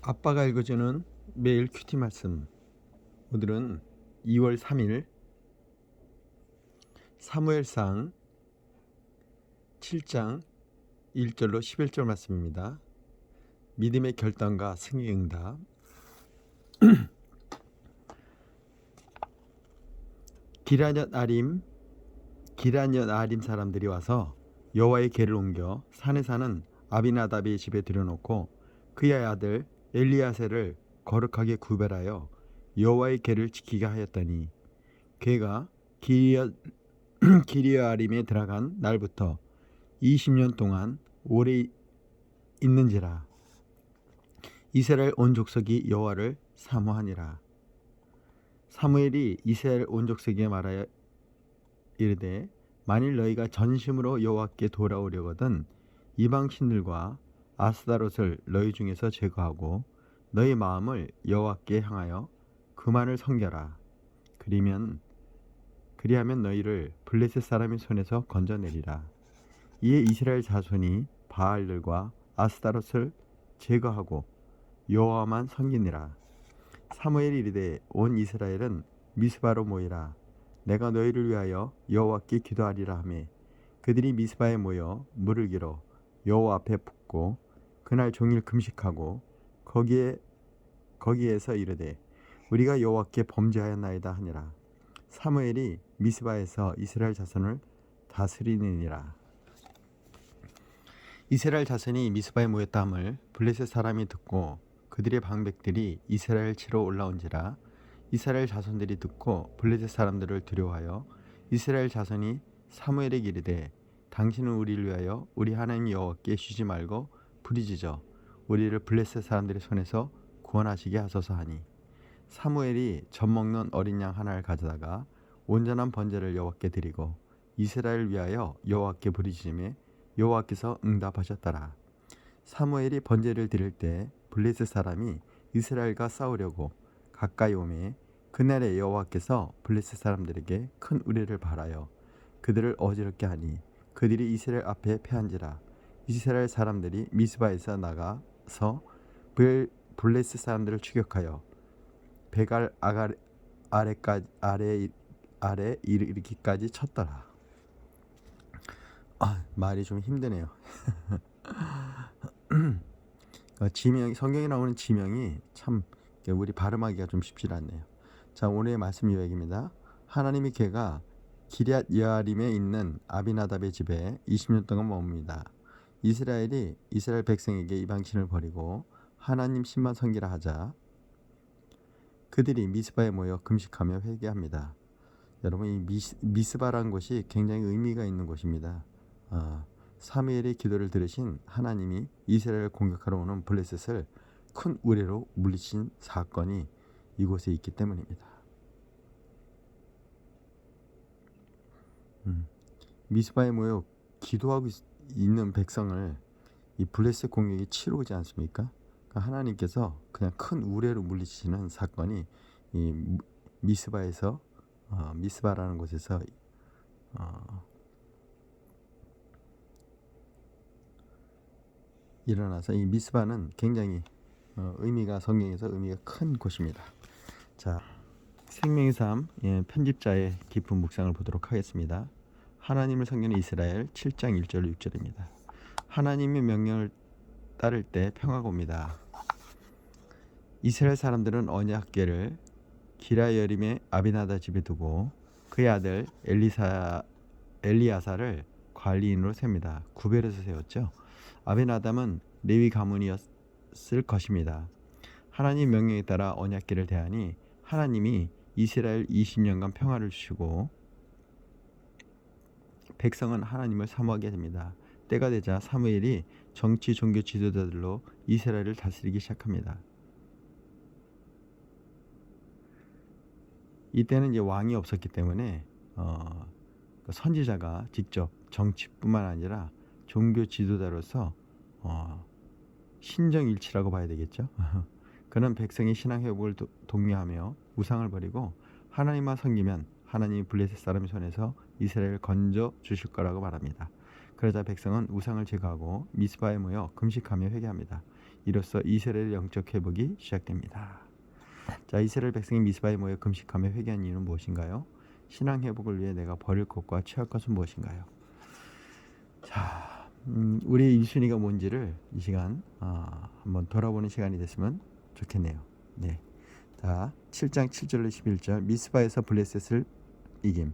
아빠가 읽어주는 매일 큐티 말씀. 오늘은 2월 3일 사무엘상 7장 1절로 11절 말씀입니다. 믿음의 결단과 승리의 응답. 기럇 아림 사람들이 와서 여호와의 궤를 옮겨 산에 사는 아비나답의 집에 들여놓고 그의 아들 엘리야세를 거룩하게 구별하여 여호와의 궤를 지키게 하였더니 궤가 기리아림에 들어간 날부터 20년 동안 오래 있는지라. 이스라엘 온 족속이 여호와를 사모하니라. 사무엘이 이스라엘 온 족속에게 말하여 이르되 만일 너희가 전심으로 여호와께 돌아오려거든 이방 신들과 아스다롯을 너희 중에서 제거하고 너희 마음을 여호와께 향하여 그만을 섬겨라. 그리하면 너희를 블레셋 사람의 손에서 건져내리라. 이에 이스라엘 자손이 바알들과 아스다롯을 제거하고 여호와만 섬기니라. 사무엘이 이르되 온 이스라엘은 미스바로 모이라. 내가 너희를 위하여 여호와께 기도하리라 하매 그들이 미스바에 모여 물을 길어 여호와 앞에 붓고 그날 종일 금식하고 거기에서 이르되 우리가 여호와께 범죄하였나이다 하니라. 사무엘이 미스바에서 이스라엘 자손을 다스리느니라. 이스라엘 자손이 미스바에 모였다 함을 블레셋 사람이 듣고 그들의 방백들이 이스라엘 치러 올라온지라. 이스라엘 자손들이 듣고 블레셋 사람들을 두려워하여 이스라엘 자손이 사무엘에게 이르되 당신은 우리를 위하여 우리 하나님 여호와께 쉬지 말고 부르짖어 우리를 블레셋 사람들의 손에서 구원하시게 하소서 하니 사무엘이 젖 먹는 어린 양 하나를 가져다가 온전한 번제를 여호와께 드리고 이스라엘을 위하여 여호와께 부르짖음에 여호와께서 응답하셨더라. 사무엘이 번제를 드릴 때 블레셋 사람이 이스라엘과 싸우려고 가까이 오매 그날에 여호와께서 블레셋 사람들에게 큰 우레를 발하여 그들을 어지럽게 하니 그들이 이스라엘 앞에 패한지라. 이스라엘 사람들이 미스바에서 나가서 블레셋 사람들을 추격하여 베갈 아래 이르기까지 쳤더라. 말이 좀 힘드네요. 성경에 나오는 지명이 참 우리 발음하기가 좀 쉽지 않네요. 자, 오늘의 말씀 요약입니다. 하나님의 궤가 기럇 여아림에 있는 아비나답의 집에 20년 동안 머뭅니다. 이스라엘 백성에게 이방신을 버리고 하나님 신만 섬기라 하자 그들이 미스바에 모여 금식하며 회개합니다. 여러분, 이 미스바라는 곳이 굉장히 의미가 있는 곳입니다. 사무엘의 기도를 들으신 하나님이 이스라엘을 공격하러 오는 블레셋을 큰 우레로 물리친 사건이 이곳에 있기 때문입니다. 미스바에 모여 기도하고 있는 백성을 이 블레셋 공격이 치러오지 않습니까? 그러니까 하나님께서 그냥 큰 우레로 물리치는 사건이 이 미스바라는 곳에서 일어나서 이 미스바는 굉장히 성경에서 의미가 큰 곳입니다. 자, 생명의 삶 편집자의 깊은 묵상을 보도록 하겠습니다. 하나님을 섬기는 이스라엘 7장 1절 6절입니다. 하나님의 명령을 따를 때 평화가 옵니다. 이스라엘 사람들은 언약궤를 기럇여림의 아비나답 집에 두고 그의 아들 엘리야사를 관리인으로 셉니다. 구별해서 세웠죠. 아비나답은 레위 가문이었을 것입니다. 하나님 명령에 따라 언약궤를 대하니 하나님이 이스라엘 20년간 평화를 주시고 백성은 하나님을 사모하게 됩니다. 때가 되자 사무엘이 정치 종교 지도자들로 이스라엘을 다스리기 시작합니다. 이때는 이제 왕이 없었기 때문에 선지자가 직접 정치뿐만 아니라 종교 지도자로서 신정일치라고 봐야 되겠죠. 그는 백성의 신앙 회복을 독려하며 우상을 버리고 하나님만 섬기면 하나님이 블레셋 사람의 손에서 이스라엘을 건져 주실 거라고 말합니다. 그러자 백성은 우상을 제거하고 미스바에 모여 금식하며 회개합니다. 이로써 이스라엘의 영적 회복이 시작됩니다. 자, 이스라엘 백성이 미스바에 모여 금식하며 회개한 이유는 무엇인가요? 신앙 회복을 위해 내가 버릴 것과 취할 것은 무엇인가요? 자, 우리의 1순위가 뭔지를 이 시간 한번 돌아보는 시간이 됐으면 좋겠네요. 네. 자, 7장 7절로 11절 미스바에서 블레셋을 이김.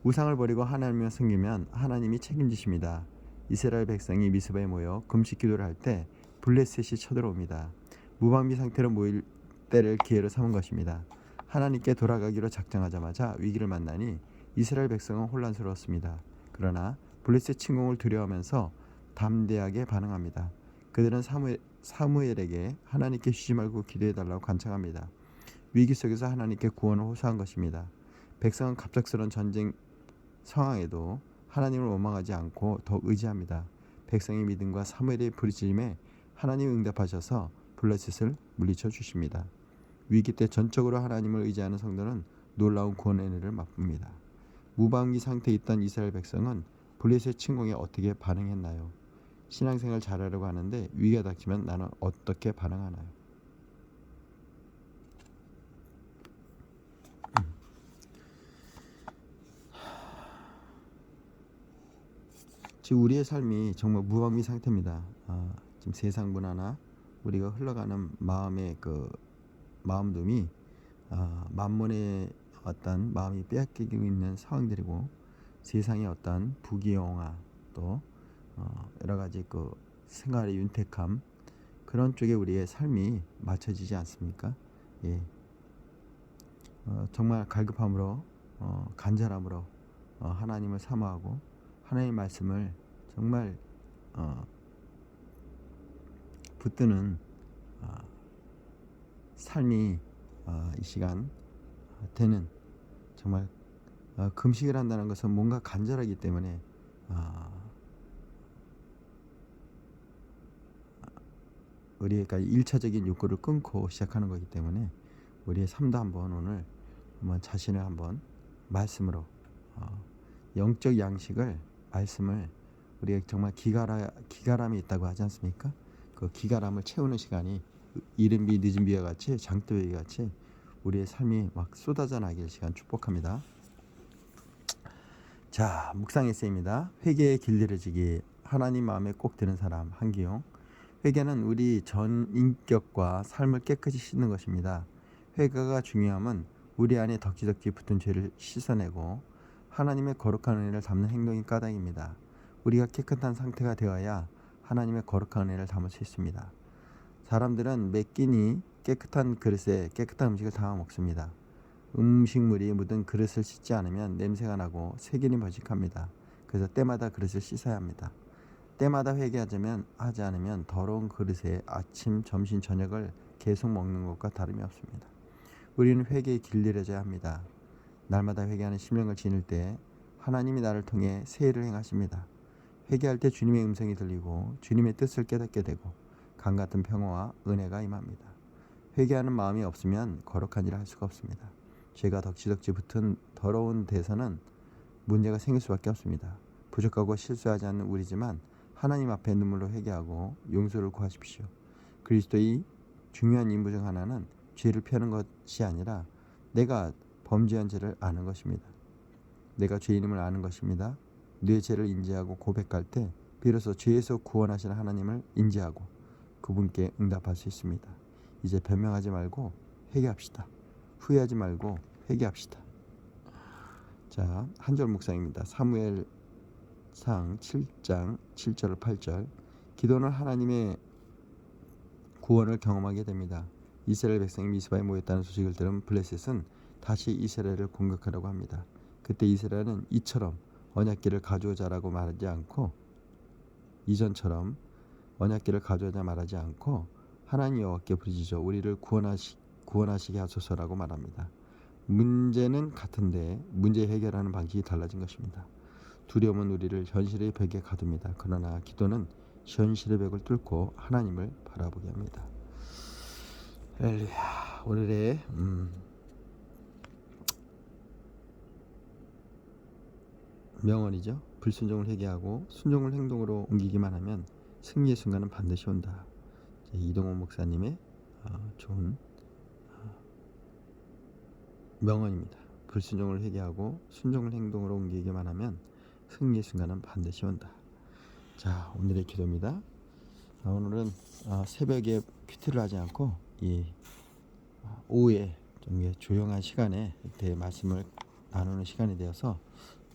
우상을 버리고 하나님을 섬기면 하나님이 책임지십니다. 이스라엘 백성이 미스바에 모여 금식 기도를 할 때 블레셋이 쳐들어옵니다. 무방비 상태로 모일 때를 기회로 삼은 것입니다. 하나님께 돌아가기로 작정하자마자 위기를 만나니 이스라엘 백성은 혼란스러웠습니다. 그러나 블레셋 침공을 두려워하면서 담대하게 반응합니다. 그들은 사무엘에게 하나님께 쉬지 말고 기도해달라고 간청합니다. 위기 속에서 하나님께 구원을 호소한 것입니다. 백성은 갑작스러운 전쟁 상황에도 하나님을 원망하지 않고 더 의지합니다. 백성의 믿음과 사무엘의 부르짖음에 하나님이 응답하셔서 블레셋을 물리쳐 주십니다. 위기 때 전적으로 하나님을 의지하는 성도는 놀라운 구원의 은혜를 맛봅니다. 무방비 상태에 있던 이스라엘 백성은 블레셋 침공에 어떻게 반응했나요? 신앙생활 잘하려고 하는데 위기가 닥치면 나는 어떻게 반응하나요? 지금 우리의 삶이 정말 무방비 상태입니다. 지금 세상 문화나 우리가 흘러가는 마음의 마음둠이 만몬의 어떤 마음이 빼앗기고 있는 상황들이고 세상의 어떤 부귀영화 또 여러 가지 생활의 윤택함 그런 쪽에 우리의 삶이 맞춰지지 않습니까? 예. 정말 갈급함으로 간절함으로 하나님을 사모하고 하나님의 말씀을 정말 붙드는 삶이 이 시간 되는 정말 금식을 한다는 것은 뭔가 간절하기 때문에 우리가 1차적인 욕구를 끊고 시작하는 거기 때문에 우리의 삶도 한번 자신을 한번 말씀으로 영적 양식을 말씀을 우리가 정말 기가람이 있다고 하지 않습니까? 그 기가람을 채우는 시간이 이른 비 늦은 비와 같이 장대비 같이 우리의 삶이 막 쏟아져 나길 시간 축복합니다. 자, 묵상 에세이입니다. 회개의 길들여지기 하나님 마음에 꼭 드는 사람 한기용. 회개는 우리 전 인격과 삶을 깨끗이 씻는 것입니다. 회개가 중요함은 우리 안에 덕지덕지 붙은 죄를 씻어내고 하나님의 거룩한 은혜를 담는 행동이 까닭입니다. 우리가 깨끗한 상태가 되어야 하나님의 거룩한 은혜를 담을 수 있습니다. 사람들은 매 끼니 깨끗한 그릇에 깨끗한 음식을 담아 먹습니다. 음식물이 묻은 그릇을 씻지 않으면 냄새가 나고 세균이 번식합니다. 그래서 때마다 그릇을 씻어야 합니다. 때마다 하지 않으면 더러운 그릇에 아침, 점심, 저녁을 계속 먹는 것과 다름이 없습니다. 우리는 회개에 길들여져야 합니다. 날마다 회개하는 심령을 지닐 때 하나님이 나를 통해 새 일을 행하십니다. 회개할 때 주님의 음성이 들리고 주님의 뜻을 깨닫게 되고 강같은 평화와 은혜가 임합니다. 회개하는 마음이 없으면 거룩한 일을 할 수가 없습니다. 죄가 덕지덕지 붙은 더러운 데서는 문제가 생길 수밖에 없습니다. 부족하고 실수하지 않는 우리지만 하나님 앞에 눈물로 회개하고 용서를 구하십시오. 그리스도의 중요한 임무 중 하나는 죄를 피하는 것이 아니라 내가 범죄한 죄를 아는 것입니다. 내가 죄인임을 아는 것입니다. 내 죄를 인지하고 고백할 때 비로소 죄에서 구원하시는 하나님을 인지하고 그분께 응답할 수 있습니다. 이제 변명하지 말고 회개합시다. 후회하지 말고 회개합시다. 자, 한 절 묵상입니다. 사무엘상 7장 7절 8절. 기도는 하나님의 구원을 경험하게 됩니다. 이스라엘 백성이 미스바에 모였다는 소식을 들은 블레셋은 다시 이스라엘을 공격하려고 합니다. 그때 이스라엘은 이처럼 언약궤를 가져오자라고 말하지 않고 이전처럼 언약궤를 가져오자 말하지 않고 하나님 여호와께 부르짖어 우리를 구원하시게 하소서라고 말합니다. 문제는 같은데 문제 해결하는 방식이 달라진 것입니다. 두려움은 우리를 현실의 벽에 가둡니다. 그러나 기도는 현실의 벽을 뚫고 하나님을 바라보게 합니다. 할렐루야. 오늘의 명언이죠. 불순종을 회개하고 순종을 행동으로 옮기기만 하면 승리의 순간은 반드시 온다. 이동원 목사님의 좋은 명언입니다. 불순종을 회개하고 순종을 행동으로 옮기기만 하면 승리의 순간은 반드시 온다. 자, 오늘의 기도입니다. 오늘은 새벽에 큐티를 하지 않고 이 오후에 좀 조용한 시간에 이렇게 말씀을 나누는 시간이 되어서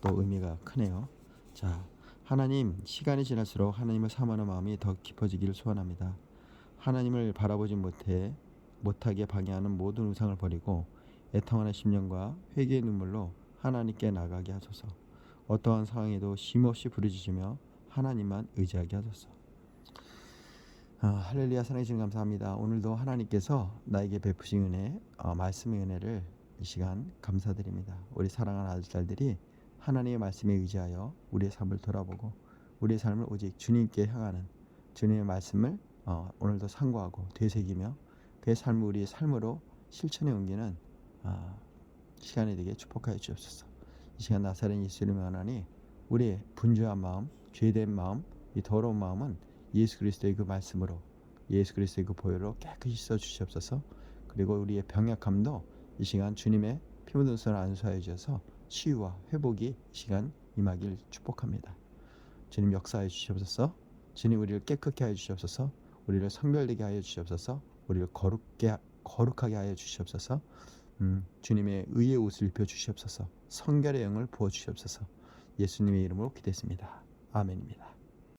또 의미가 크네요. 자, 하나님, 시간이 지날수록 하나님을 사모하는 마음이 더 깊어지기를 소원합니다. 하나님을 바라보지 못하게 방해하는 모든 우상을 버리고 애통하는 심령과 회개의 눈물로 하나님께 나가게 하소서. 어떠한 상황에도 쉼없이 부르짖으며 하나님만 의지하게 하소서. 할렐루야. 사랑해 주님 감사합니다. 오늘도 하나님께서 나에게 베푸신 은혜, 말씀의 은혜를 이 시간 감사드립니다. 우리 사랑하는 아들딸들이 하나님의 말씀에 의지하여 우리의 삶을 돌아보고 우리의 삶을 오직 주님께 향하는 주님의 말씀을 오늘도 상고하고 되새기며 그의 삶을 우리의 삶으로 실천해 옮기는 시간이 되게 축복하여 주옵소서. 이 시간 나사렛 예수님의 원하니 우리의 분주한 마음, 죄된 마음, 이 더러운 마음은 예수 그리스도의 그 말씀으로, 예수 그리스도의 그 보혈로 깨끗이 씻어 주시옵소서. 그리고 우리의 병약함도 이 시간 주님의 피 묻은 손을 안수하여 주셔서 치유와 회복이 이 시간 임하길 축복합니다. 주님 역사하여 주시옵소서. 주님 우리를 깨끗게 하여 주시옵소서. 우리를 성별되게 하여 주시옵소서. 우리를 거룩하게 하여 주시옵소서. 주님의 의의 옷을 입혀 주시옵소서. 성결의 영을 부어 주시옵소서. 예수님의 이름으로 기도했습니다. 아멘입니다.